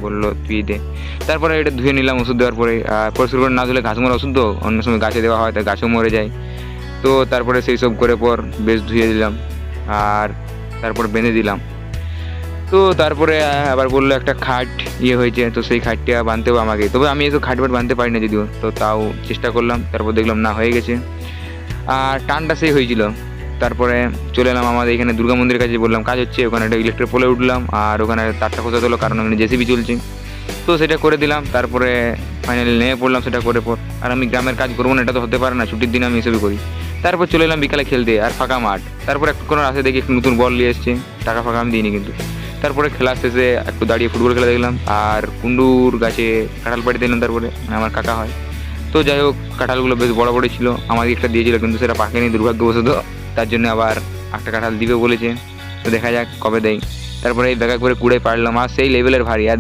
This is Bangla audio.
বললো তুই দে। তারপরে এটা ধুয়ে নিলাম ওষুধ দেওয়ার পরে। পরিষ্কার করে না ধুলে ঘাস মরা ওষুধ তো অন্য সময় গাছে দেওয়া হয়, তাই গাছও মরে যায়। তো তারপরে সেই সব করে পর বেশ ধুয়ে দিলাম, আর তারপর বেঁধে দিলাম। তো তারপরে আবার বললো একটা খাট হয়েছে, তো সেই খাটটা বাঁধতে হবে আমাকে। তবে আমি এসব খাট ফাট বাঁধতে পারি না যদিও, তো তাও চেষ্টা করলাম। তারপর দেখলাম না, হয়ে গেছে। আর টানটা সেই হয়েছিল। তারপরে চলে এলাম আমাদের এখানে দুর্গা মন্দিরের কাছে, বললাম কাজ হচ্ছে, ওখানে একটা ইলেকট্রিক পোলে উঠলাম, আর ওখানে তারটা খোঁচাতে হলো কারণ ওখানে জেসিবি চলছে। তো সেটা করে দিলাম। তারপরে ফাইনালি নেমে পড়লাম সেটা করে পর। আর আমি গ্রামের কাজ করবো না এটা তো হতে পারে না, ছুটির দিন আমি এসবই করি। তারপর চলে এলাম বিকালে খেলতে, আর ফাঁকা মাঠ। তারপর একটু কোনো আসে দেখি একটু নতুন বল নিয়ে এসছে, টাকা ফাঁকা আমি দিইনি কিন্তু। তারপরে খেলা শেষে একটু দাঁড়িয়ে ফুটবল খেলা দেখলাম, আর কুন্ডুর গাছে কাঁঠাল পাড়ি দিলাম। তারপরে আমার কাকা হয়। তো যাই হোক, কাঁঠালগুলো বেশ বড় বড় ছিল, আমাকে একটা দিয়েছিল কিন্তু সেটা পাকেনি দুর্ভাগ্যবশত। তার জন্য আবার একটা কাঁঠাল দিবে বলেছে, তো দেখা যাক কবে দেয়। তারপরে এই ব্যাগা করে কুড়ে পারলাম, আর সেই লেভেলের ভারী। আর